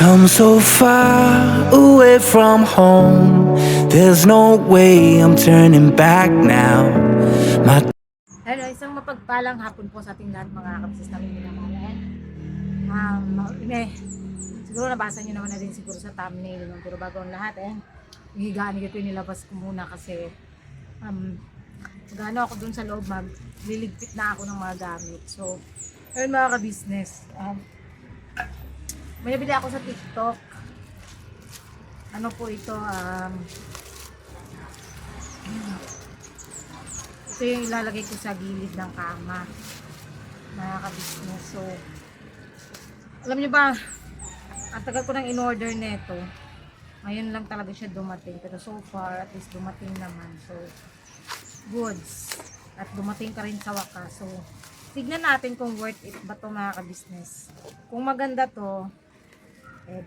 come so far away from home. There's no way I'm turning back now. My Hello, isang mapagpalang hapon po sa ating lahat mga kapsis namin minamahal. Siguro nabasa nyo naman na din siguro sa thumbnail, no? Pero bago ang lahat, higaan ko nilabas ko muna kasi gano ako dun sa loob, magliligpit na ako ng mga gamit. So, ayun mga ka-business, may nabili ako sa TikTok. Ano po ito, ito yung ilalagay ko sa gilid ng kama, mga ka-business. So, alam nyo ba, ang tagal ko nang in-order nito. Ngayon lang talaga siya dumating. Pero so far, at least dumating naman. So, goods. At dumating ka rin sa wakas. So, tignan natin kung worth it ba ito mga ka-business. Kung maganda to,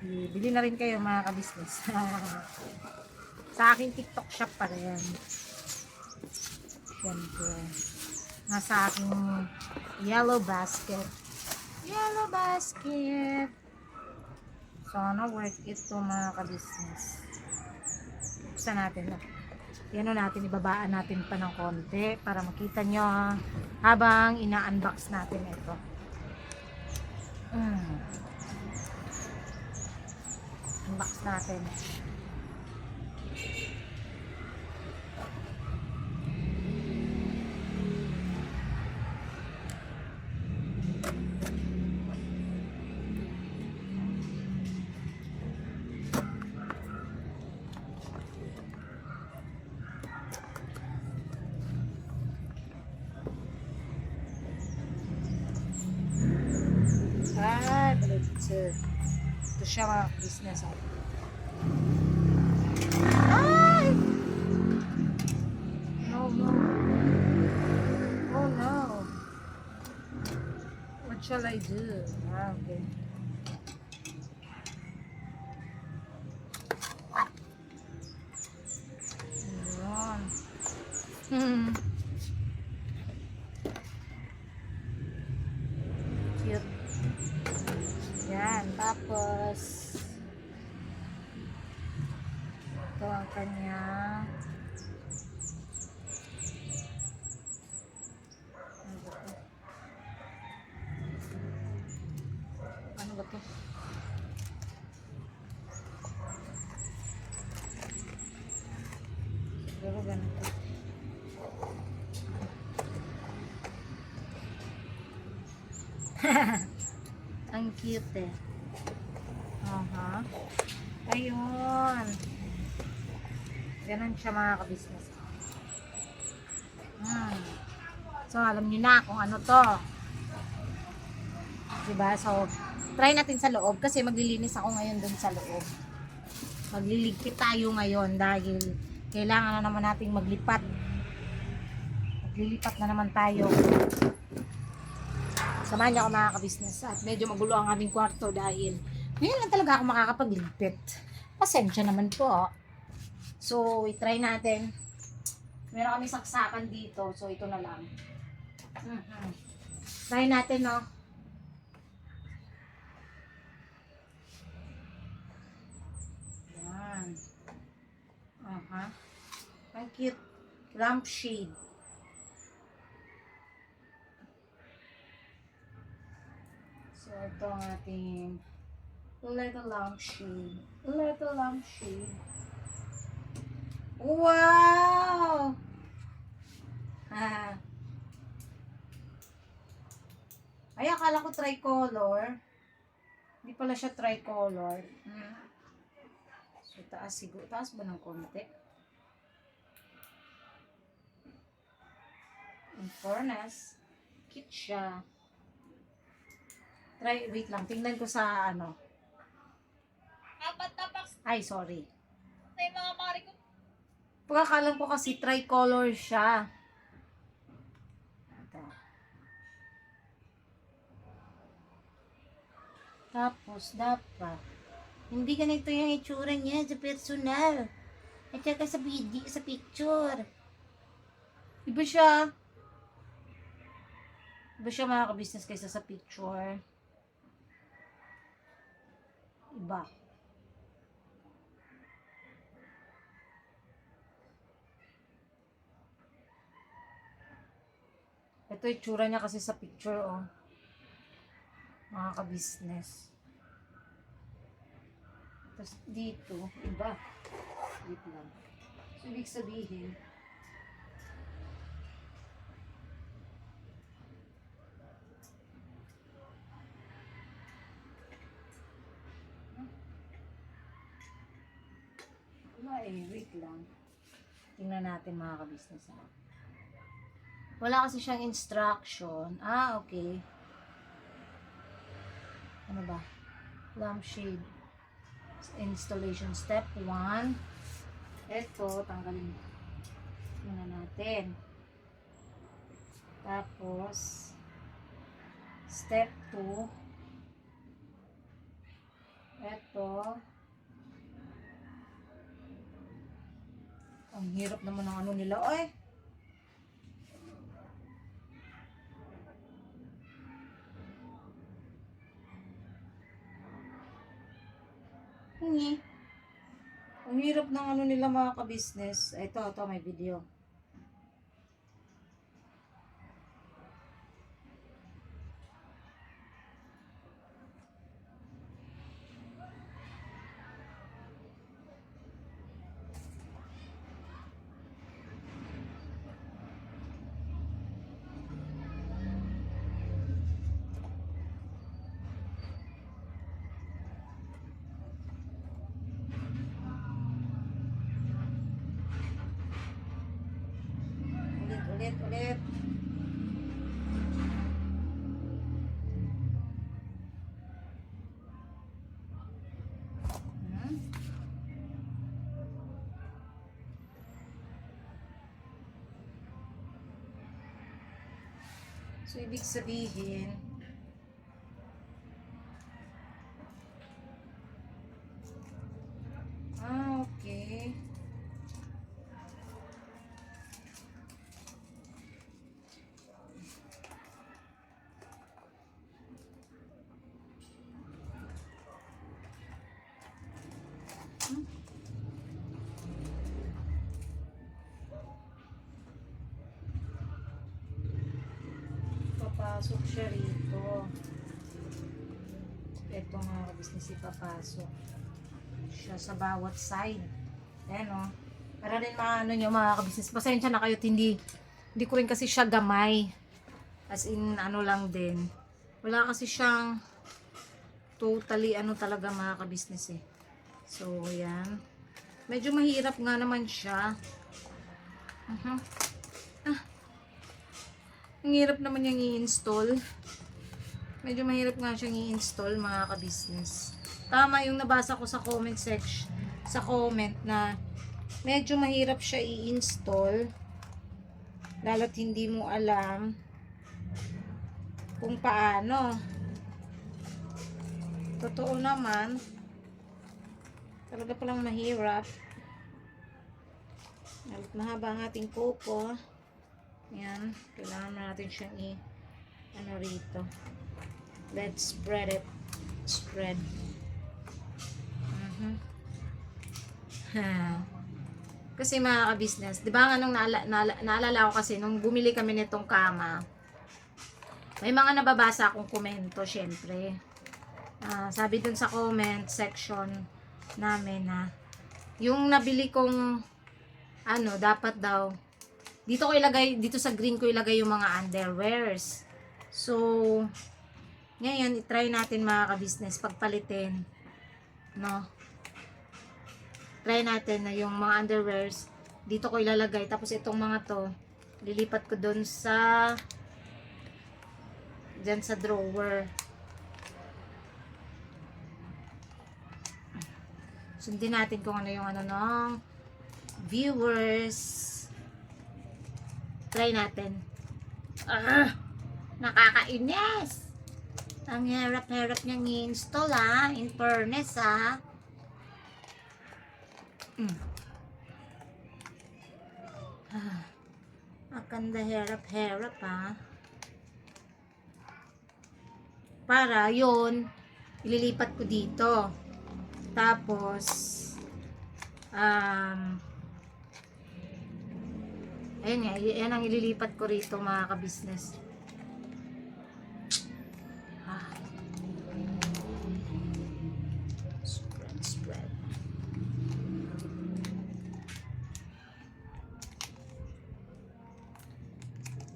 bili na rin kayo mga ka-business. Sa aking TikTok shop pa rin. Siyempre. Nasa aking yellow basket. Yellow basket. Sana worth it to mga ka-business. Buksan natin. Yan natin, ibabaan natin pa ng konti para makita nyo habang ina-unbox natin ito. Unbox natin. Ito siya mga business. Ay! No. Oh no. What shall I do? Okay. Ayan. Cute. Yan. Tapos ito ang kanya. Ano ba to? Siguro ganito. Ang cute eh. Ayun. Ganun siya mga ka-business. So, alam nyo na kung ano to. Diba? So, try natin sa loob kasi maglilinis ako ngayon dun sa loob. Magliligpit tayo ngayon dahil kailangan na naman nating maglipat. Maglilipat na naman tayo. Samahan niyo ako mga ka-business. At medyo magulo ang aming kwarto dahil ngayon lang talaga ako makakapagligpit. Pasensya naman po. So, i-try natin. Meron kami saksakan dito. So, ito na lang. Try natin, no? Yan. Ang cute. Lampshade. So, ito ang ating little lampshade. Little lampshade. Wow! Ay, akala ko tricolor. Hindi pala siya tricolor. So, taas siguro. Taas ba ng konti? In fairness, cute siya. Wait lang. Tingnan ko sa ano. Ay, sorry. Pagkakalam ko kasi tricolor siya. Ito. Tapos, dapat hindi ganito yung itsura niya sa personal. At saka sa video, sa picture. Iba siya. Iba siya mga ka-business kaysa sa picture. Iba. Ito yung tsura niya kasi sa picture, oh. Mga ka-business. Tapos dito, iba. Wait lang. So, ibig sabihin, wala eh, wait lang. Tingnan natin mga ka-business. Wala kasi siyang instruction. Ah, okay. Ano ba? Lampshade. Installation step 1. Ito, tanggalin muna natin. Tapos, step 2. Ito. Ang hirap naman ng ano nila. Ay! Hingi. Ang hirap ng ano nila mga ka-business. Ito, may video. Ulit. So, ibig sabihin, okay. Papasok siya rito. Ito nga business ipapasok siya sa bawat side. Ayan o. Para rin maano nyo mga kabisnes. Pasensya na kayo hindi ko rin kasi siya gamay. As in ano lang din. Wala kasi siyang totally ano talaga mga kabisnes eh. So ayan. Medyo mahirap nga naman siya. Ang hirap naman niyang i-install. Medyo mahirap nga siyang i-install mga ka-business. Tama yung nabasa ko sa comment section, sa comment na medyo mahirap siya i-install. Lalo't hindi mo alam kung paano. Totoo naman. Talaga palang mahirap. Lalo't mahaba ang ating kuko. Yan, kailangan natin siyang ano rito. Let's spread it. Spread. Kasi mga ka-business, di ba nga nung naalala ko kasi nung bumili kami nitong kama, may mga nababasa akong komento syempre. Sabi dun sa comment section namin na yung nabili kong ano, dapat daw dito ko ilagay, dito sa green ko ilagay yung mga underwears. So, ngayon, i-try natin mga ka-business, pagpalitin. No? Try natin na yung mga underwears, dito ko ilalagay. Tapos itong mga to, lilipat ko dun sa, dyan sa drawer. Sundin natin kung ano yung ano ng viewers. Try natin. Nakakainis. Ang hirap-hirap niyang i-install in fairness Akanda hirap-hirap para yun ililipat ko dito. Tapos, ayun nga, yan ang ililipat ko rito mga ka-business. Spread.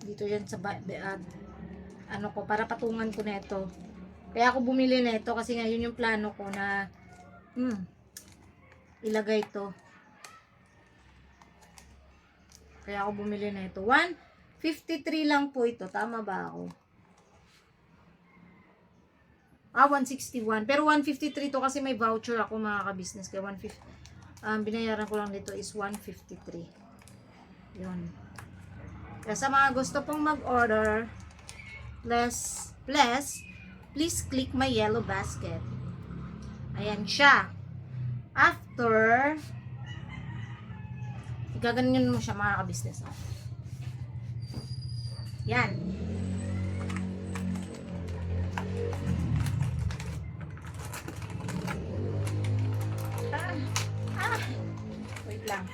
Dito yan sa ano ko, para patungan ko nito. Kaya ako bumili nito kasi nga yun yung plano ko na ilagay to. Kaya ako bumili nito. 153 lang po ito. Tama ba ako? 161. Pero 153 to kasi may voucher ako mga ka-business. Kaya 150. Binayaran ko lang dito is 153. Yun. Kaya sa mga gusto pong mag-order, please click my yellow basket. Ayan siya. After, gaganyan mo siya mga ka-business. Yan. Wait lang.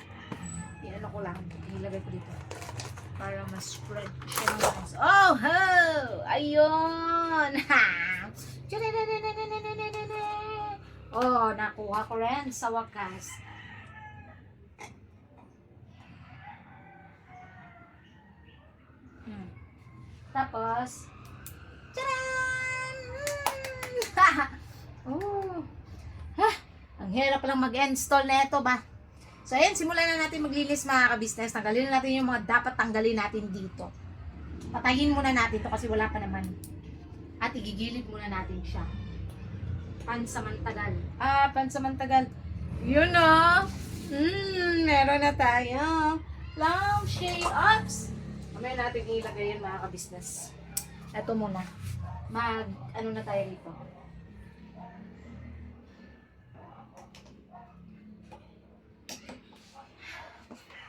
Iano ko lang. Ilagay ko dito. Para mas-spread siya ng mas. Oh, ho! Ayun! Ha! Oh, nakuha ko rin sa wakas. Tapos, tadaan! Oh! Ha! Ang hirap lang mag-install na ito ba? So, ayan, simulan na natin maglinis mga ka-business. Tanggalin na natin yung mga dapat tanggalin natin dito. Patayin muna natin to kasi wala pa naman. At igigilid muna natin siya. Pansamantagal. Pansamantagal. Yun o. Meron na tayo. Lampshade ups. Mamaya natin ilagay yun mga ka-business. Ito muna. Ano na tayo dito.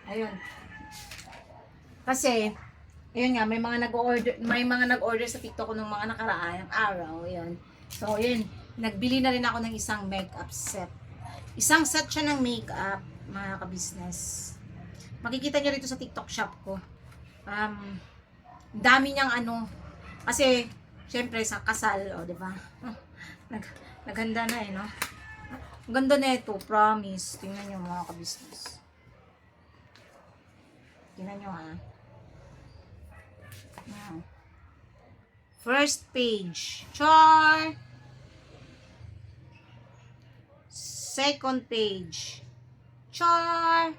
Ayun. Kasi, ayun nga, may mga nag-order sa TikTok ko ng mga nakaraang araw. Ayun. So, ayun. Nagbili na rin ako ng isang makeup set. Isang set siya ng makeup, mga ka-business. Makikita niyo rito sa TikTok shop ko. Dami niyang ano. Kasi, syempre, sa kasal, di ba? Naghanda na no? Ang ganda na ito, promise. Tingnan niyo mga ka-business. Tingnan niyo First page. Char! Second page. Char!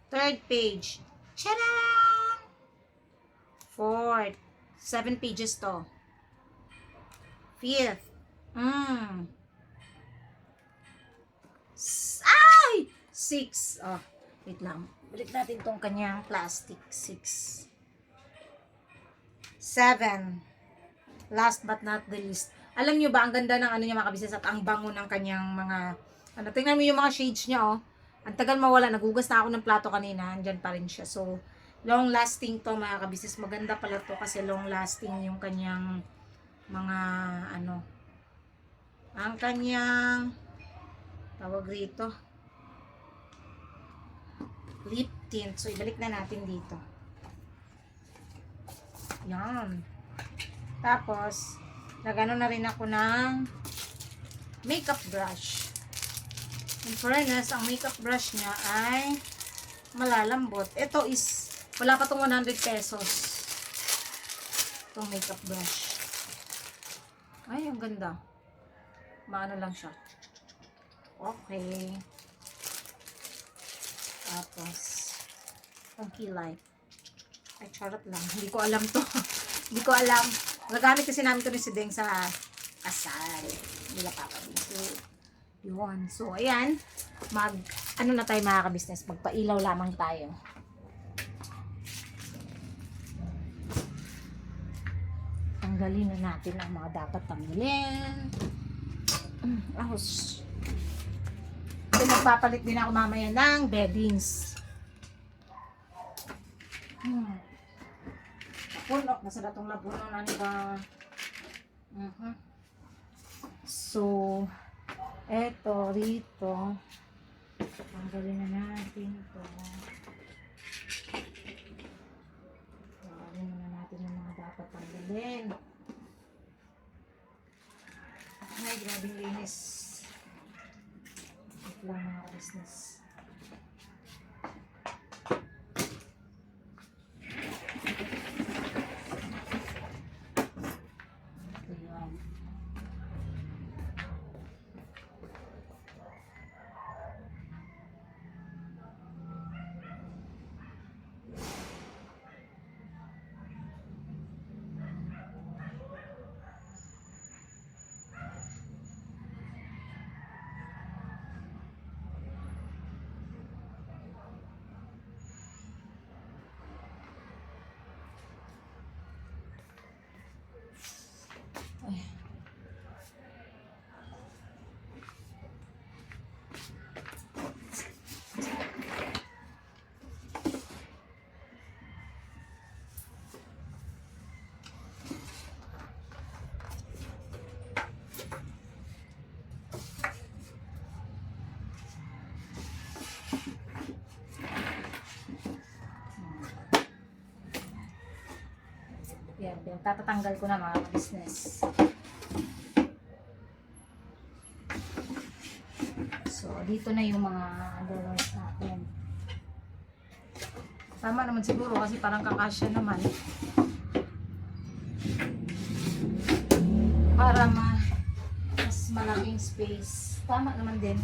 Third page. Charan! Fourth. 7 pages to. Fifth. Ay! 6. Oh, wait lang. Balik natin tong kanyang plastic. 6. 7. Last but not the least. Alam nyo ba, ang ganda ng ano niya mga kabisnes at ang bango ng kanyang mga, tingnan mo yung mga shades niya, oh. Ang tagal mawala, nagugas na ako ng plato kanina, andyan pa rin siya. So, long lasting to mga kabisnes. Maganda pala to kasi long lasting yung kanyang mga, ang kanyang, tawag rito, lip tint. So, ibalik na natin dito. Yan. Tapos, nagano na rin ako ng makeup brush. In fairness, ang makeup brush niya ay malalambot. Ito is, wala pa itong 100 pesos. Itong makeup brush. Ay, ang ganda. Maano lang siya. Okay. Tapos, ang kilay. Ay, charot lang. Hindi ko alam to. Hindi ko alam. Nagamit kasi namin ito ni si Deng sa kasal. Nila papa. So, yun. So, ayan. Ano na tayo mga ka-business? Magpailaw lamang tayo. Tanggalin na natin ang mga dapat tanggalin. Ahos. So, magpapalit din ako mamaya ng beddings. Puno. Nasa datong labuno na ni ba? So, eto, rito. Tanggalin na natin ito. Tanggalin na natin yung mga dapat tanggalin. Ay, grabing linis. Ito lang mga business. Ito yun. Ay. Yan, yan. Tatatanggal ko na mga business. So, dito na yung mga drawers natin. Tama naman siguro kasi parang kakasya naman. Para mas malaking space. Tama naman din.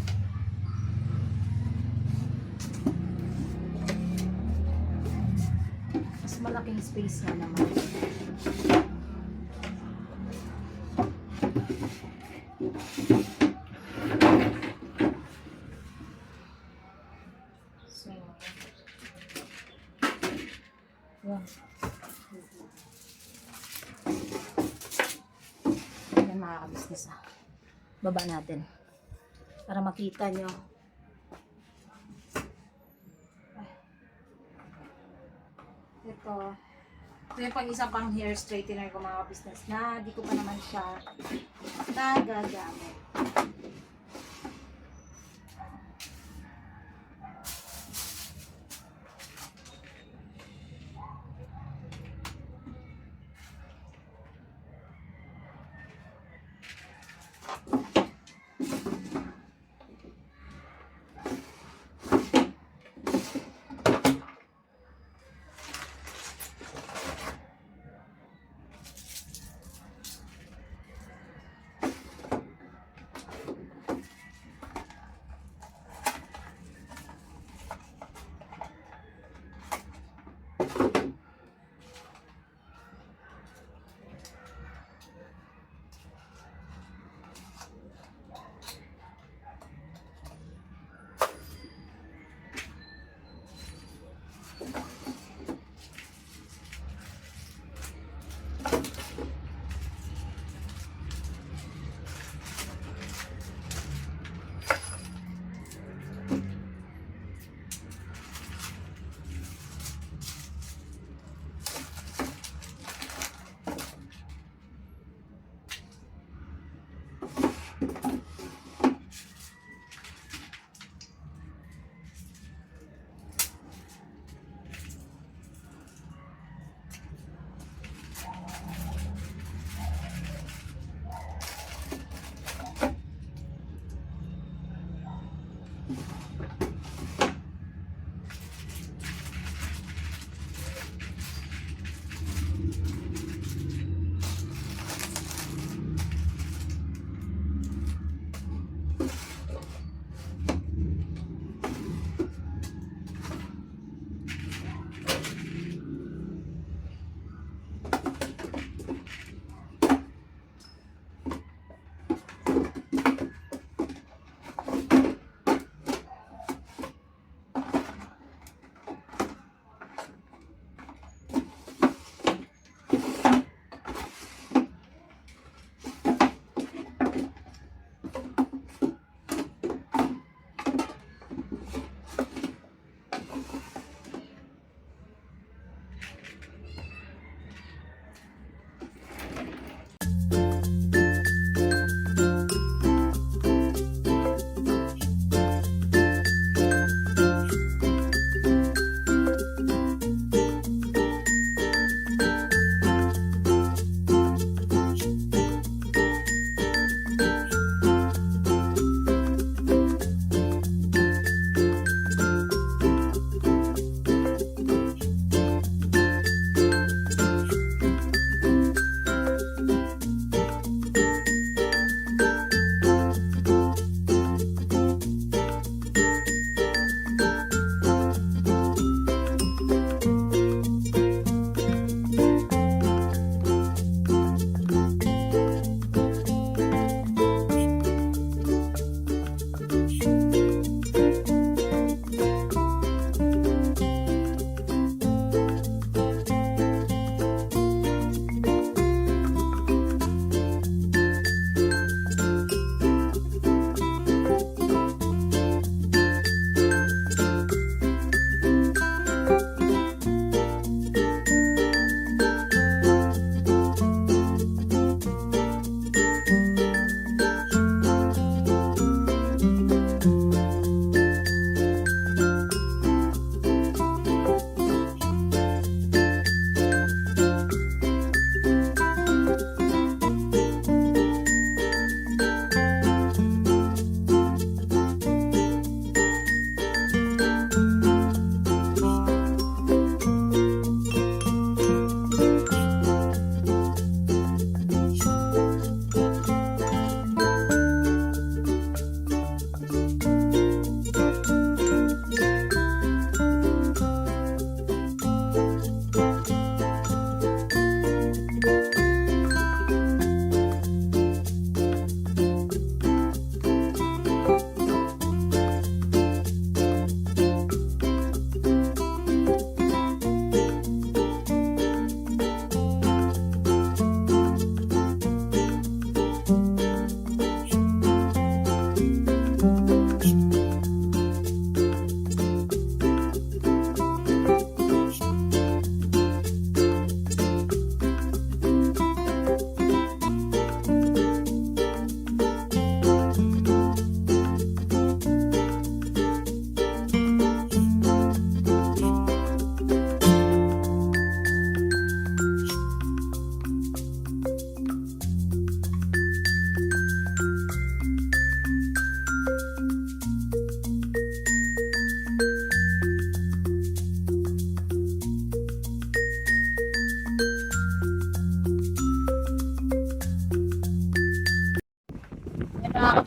Mas malaking space na naman. So, yan. Yan mga ka-business ah. Baba natin. Para makita nyo. Ito. Ito yung pang isang pang hair straightener ko mga business na di ko pa naman siya nagagamit.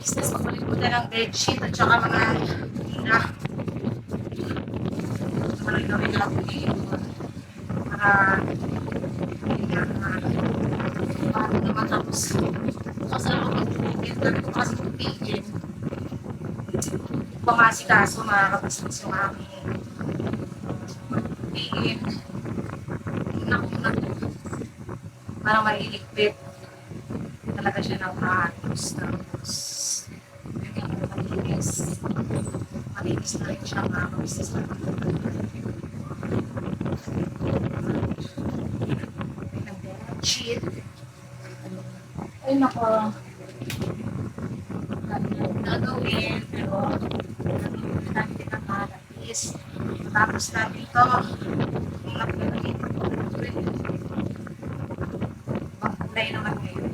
business, magbalik ng bedsheet at saka mga tina. Mga gawin natin para paano naman tapos bukas na ako mag-bukit na bukas mag-bigin. Pamasikaso mga kapasmas yung aming mag-bigin. Una parang mailigpit talaga siya ng maayos. Tapos yung malinis na rin siya mga kapasmas na sheet. Ay nako, gagawin pero gagawin natin ang malatis. Tapos natin ito mga pinagin magkulay naman ngayon.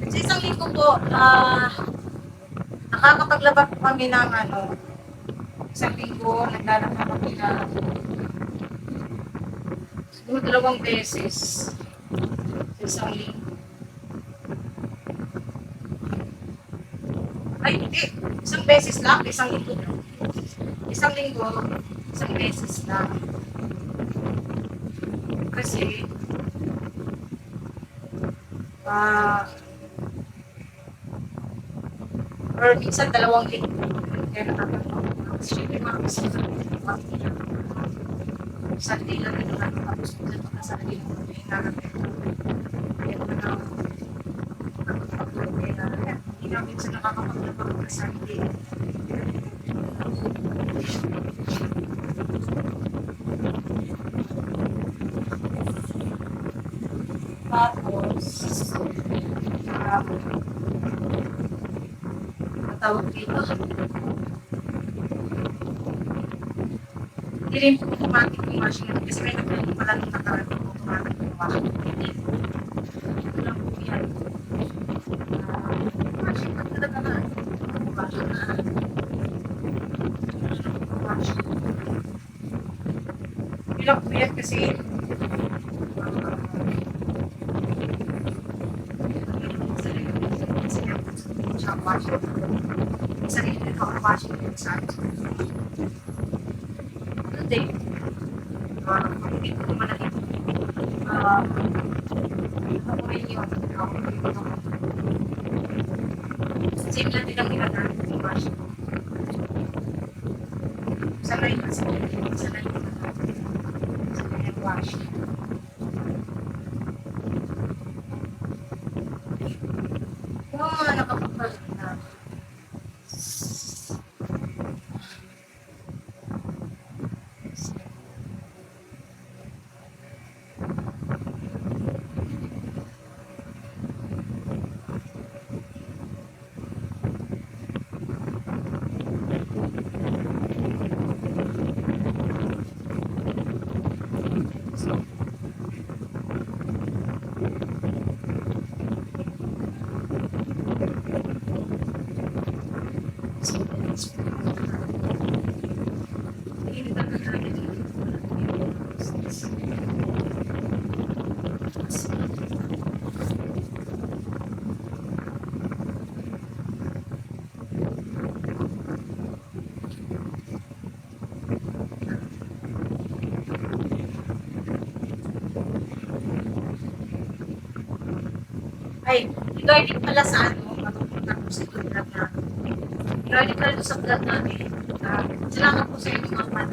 Sa isang linggo po, nakakapaglaba po kami ng isang linggo, naglalaba kami na siguro 2 beses sa isang linggo. Ay, hindi. Isang beses lang, isang linggo. Isang linggo, isang beses lang. Kasi, or minsan 2 linggo. Kaya nakakapag-ako. Kasi syempre mga kasama isang day lang ito lang tapos minsan magkasali mo may nakakita. Kaya ko na nakakapag-ako. Hindi na minsan nakakapag-ako kasali din. Tapos, tawag dito. Hindi rin po automatic yung washing kasi may nagpili pala nung nakarating automatic yung washing. Ito lang po yan. Washing na talaga na. Washing na. Washing. Hindi lang po yan kasi washing. Sarili ko ang washing sa akin. Hindi. Hindi ko naman na ito. Ako rin yun. Same lang din ang ilan ng washing. Sanay kasi. Sanay ko na. Sanay ang washing. Kung mga nakapagpalit na ay, regarding pala sa matupunta ko sa vlog natin. Regarding pala sa vlog natin, salamat po sa inyo mga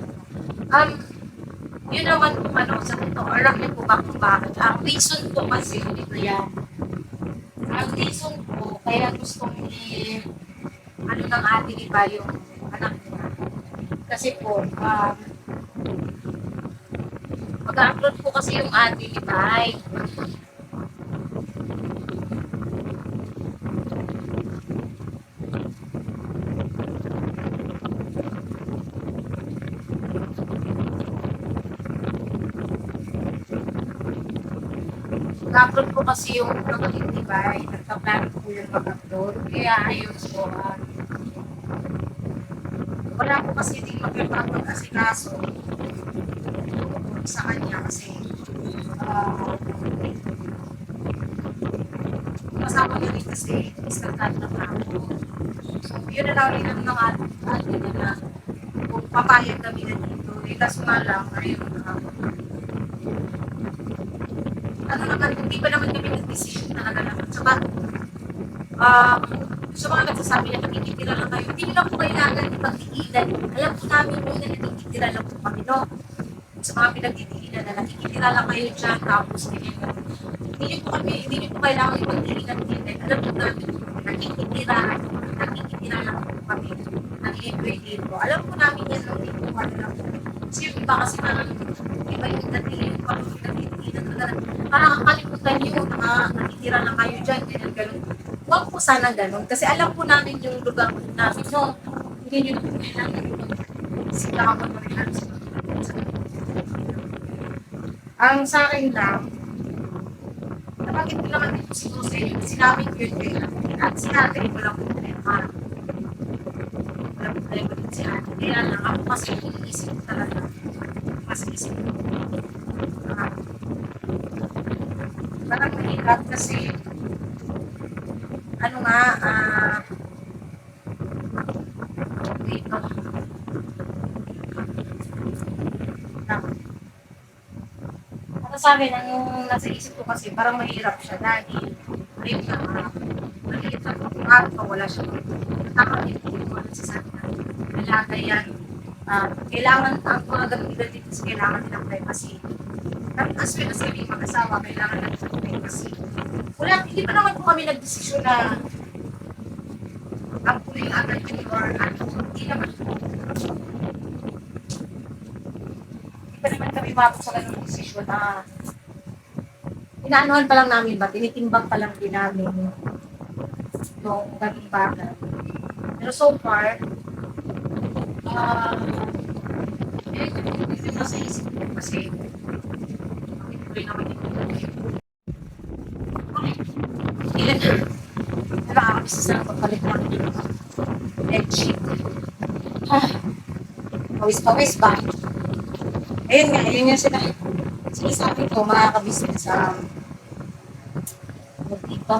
yun naman po sa ito, alam niyo po ba kung bakit? Ang reason po kasi, ito yan. Ang reason po, kaya gustong ng ating iba yung anak niya. Kasi po, mag-upload po kasi yung ating iba Nag-upload po kasi yung kapatid ni Bay. Nagka-plan po yung mag-upload. Kaya ayun po. Wala po kasi hindi magkakapag-asikaso sa kanya kasi uh, kasama niya rin kasi iskantan na ako. So, yun na lang rin ang atin na kung papayag kami na dito. Eh, kaso nga lang, ayun, ano naman, hindi pa naman kami nag-decision talaga naman. Saka, sa mga nagsasabi na nakikitira lang kayo, hindi lang po kailangan ipagtigilan. Alam po namin po na nakikitira lang po kami, no? Sa mga pinagtitigilan na nakikitira lang kayo dyan, tapos hindi po kailangan ipagtigilan din. Alam po namin po, nakikitira lang po kami ng libre dito. Alam po namin yan, no? Dito po kami lang po. Kasi yung iba kasi parang, iba yung dating, parang pinagtitigilan na parang kakalimutan nyo, nakitira lang kayo dyan, ganun. Huwag po sana ganun. Kasi alam po namin yung lugar namin. No, hindi nyo na po kailangan sigawan mo rin namin. Ang sa akin lang, napagit ko naman dito si Jose, sinabing ko yun din. At sinabi ko lang po rin, wala po tayo ko din si ate. Kaya lang, ako kasi iniisip ko talaga. Mas isip ko. Parang mahirap kasi ano nga, dito. Ano sa akin, ang yung nasa isip ko kasi, parang mahirap siya dahil, ayun nga, maliit na pagkakataon, wala siya. Tama din po yung mga nagsasabi na nalaga yan. Kailangan, ang mga gamit dito kasi kailangan nilang privacy. As well as kami mag-asawa, kailangan ng privacy. Wala, hindi pa naman po kami nagdesisyon na ang puling agad yun or ano, hindi naman po. Hindi pa naman kami mabot sa ganung desisyon na inaanuhan pa lang namin ba, tinitimbang pa lang din namin yung ganung bagay. Pero so far, hindi na sa isip ko kasi hindi naman ito. Ilan na? Nakakabisa sa pagpalit lang yung bedsheet. Pawis-pawis ba? Ayun nga, yun yung sinasabi ko, mga kabisnes sa dito.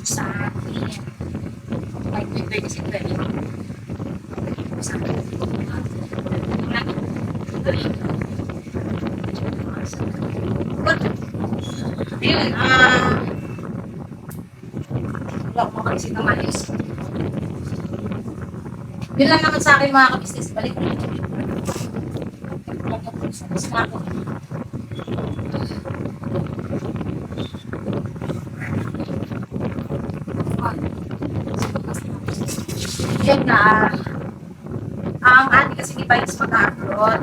Sa akin. May pwede si Pwede. Sa akin. Ayun, wala ko kasi kamalis. Yun lang naman sa akin mga kabisnes. Balik ko. Mas na ako. Yun na. Ang ating kasi di ba is mag-upload.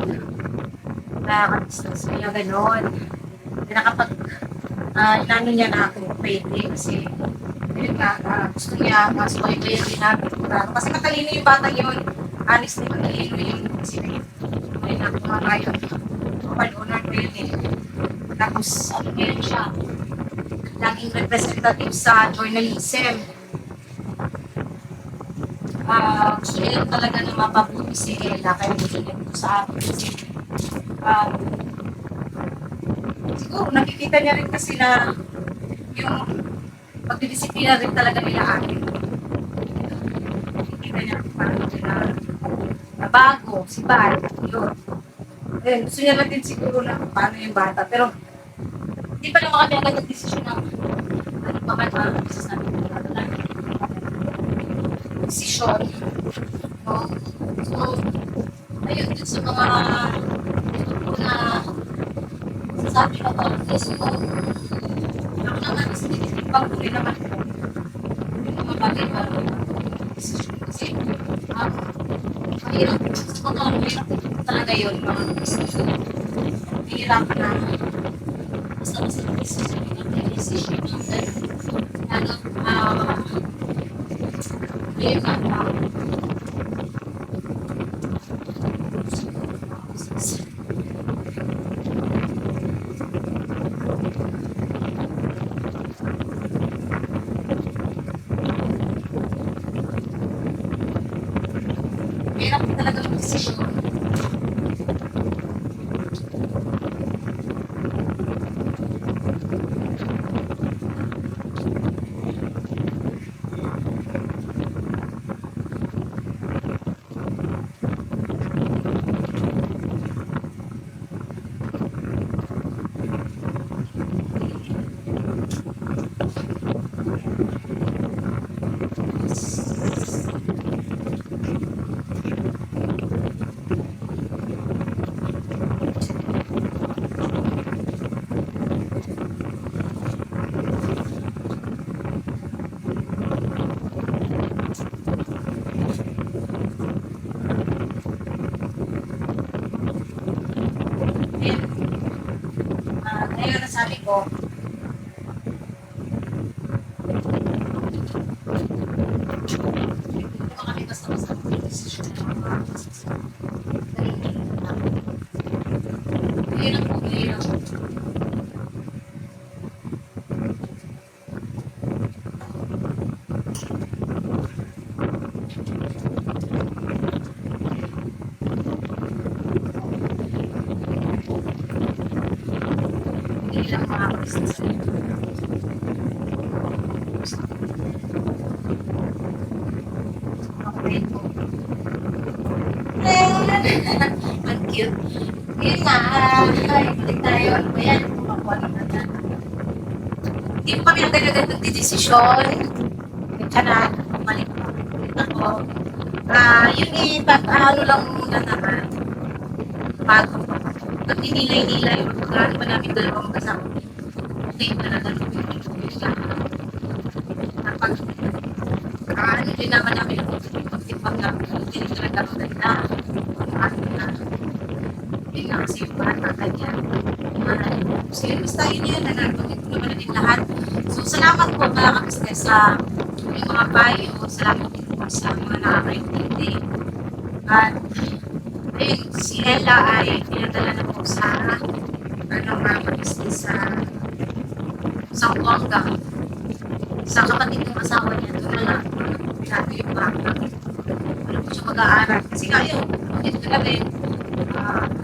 Kaya kabisnes. Kaya ganon. Nakapag inano niya na ako pwede kasi yun nga, gusto niya masubaybayan din natin. Kasi matalino yung bata yun. Honestly, matalino yung kasi may nakuha tayo. Kapal-owner ko yun eh. Tapos, ano ngayon siya? Laging representative sa journalism. Gusto niya talaga na mapabuti si Ella. Kaya gusto niya ito sa akin. Kasi, siguro, nakikita niya rin kasi na yung pagdidisiplina rin talaga nila akin. Nakikita niya rin parang na bago, si Bar, yun. Ayun, gusto niya lang din siguro na paano yung bata. Pero, hindi pa naman kami agad nag-desisyon na ano pa man ang sasabi ko na desisyon. No? So, ayun, dun sa mga ito na sasabi ka pa ang Facebook. Ako naman, pag-uli naman ko. Yung mga bagay pa desisyon. Kasi, mahirap. Sa mga mahirap talaga yun, mga desisyon. Mahirap na basta-basta desisyon yung desisyon. Lalo, Ayun na. Hirap talaga yung desisyon. Ayan. Ngayon nasabi ko, hindi mo kami basta-basta mag-desisyon ng mga mahirap po, mahirap. Hindi lang mga business. Okay po. Ang cute. Yun nga, ay, balik tayo. Ano ba yan? Kumakuha na dyan. Hindi po kami agad-agad nagdidesisyon. Kaya na, bumalik po. Ulit ako. Yun eh, ano lang muna naman. Bago po. Pag ninilay-nilay, pag pa namin dalawang kasama. Okay pa na dalawang kapag ano din naman namin pag-tipag na hindi talaga maganda. Hindi nga kasi yung bata kanya. Serious tayo niya, nagagawin ko naman na din lahat. So, salamat po mga kabisnes sa yung mga payo. Salamat din po sa mga nakakaintindi. At ayun, si Ella ay pinadala na po sa mga kabisnes sa Zamboanga. Sa kapatid ng asawa niya, doon wala. Sabi yung bata. Wala po siya mag-aaral. Kasi nga yun, dito kami,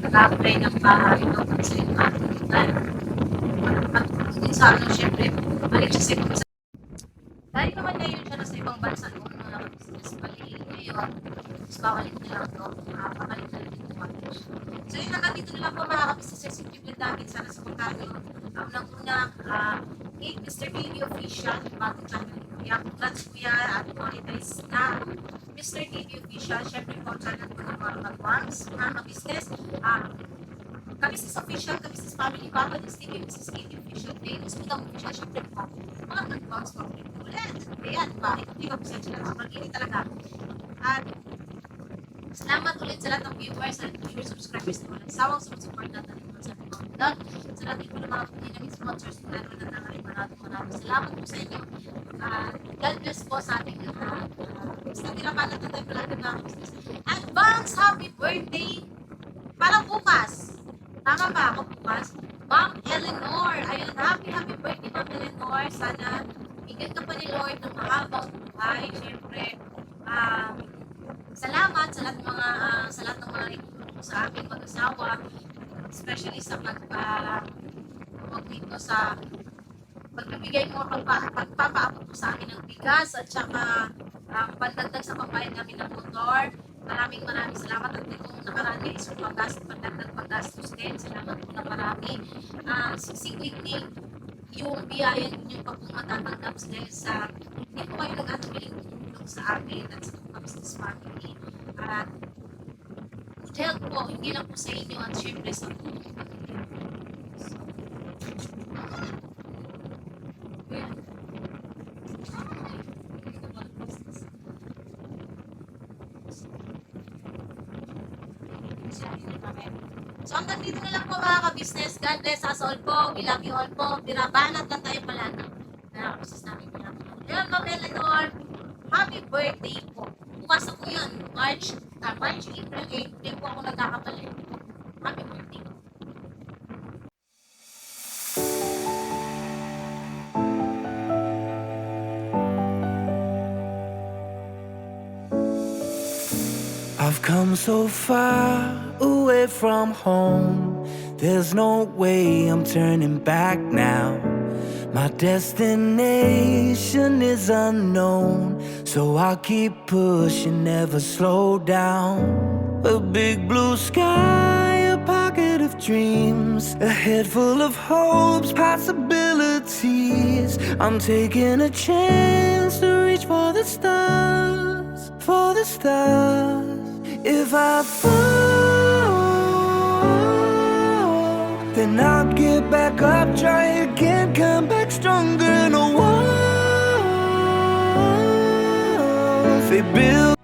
nag-apply ng bahay, no? Kasi yung ating at sa akin, syempre, balik siya sa ibang bansa. Dahil naman ngayon siya na sa ibang bansa noon, mga business, balik ngayon, mas babalik na lang to, pabalik na lang dito mag-ish. So yun, hanggang dito na lang po mga kabusiness, yung clip natin sana sa pagkano. Nang una, kay Mr. TV Official, bagong channel ko. Kaya congrats kuya at monetize na Mr. TV Official. Syempre po, channel ko ng mga mag-works, mga ka-business. Ka-business Official, ka-business Family, Papa, TV, Mrs. TV Official, Venus, Budang Official, syempre po, mga mag-works, mga ulit. Ayan, ba? Hindi ko pasensya lang. Sobrang init talaga. At salamat ulit sa lahat ng viewers at viewers, subscribers na walang sawang support natin sa mga vlog. Sa lahat din po ng mga pagkinamit sponsors na meron na maraming salamat po sa inyo. God bless po sa ating lahat. Basta tirapan natin tayo palagi mga business. Advance happy birthday! Parang bukas. Tama ba ako bukas? Ma'am Eleanor. Ayun, happy birthday Ma'am Eleanor. Sana bigyan ka pa ni Lord ng mahabang buhay. Siyempre, salamat sa lahat ng mga itulong sa aking mag-asawa, especially sa dito sa pagbibigay mo pagpapaabot mo sa akin ng bigas at saka pandagdag sa pambayad namin ng motor. Maraming salamat at itong nakaraan is pandagdag paggastos din. Salamat po na marami. Sisiglit yung biyaya ninyo pag matatanggap dahil sa hindi po kayo nag-atumiling tulong sa akin at sa mga business family. At good health po, hindi lang po sa inyo at syempre sa buong pamilya. So hanggang dito na lang po mga ka-business. God bless us all po. We love you all po. Banat lang tayo pala. Mga ka-business namin. Yan, Ma'am Eleanor. Happy birthday po. Bukas ako yun. March, April 8. Hindi po ako nagkakabalik. Happy birthday po. I've come so far away from home. There's no way I'm turning back now. My destination is unknown, so I'll keep pushing, never slow down. A big blue sky, a pocket of dreams, a head full of hopes, possibilities. I'm taking a chance to reach for the stars, for the stars. If I fall, then I'll get back up, try again, come back stronger. No walls they build.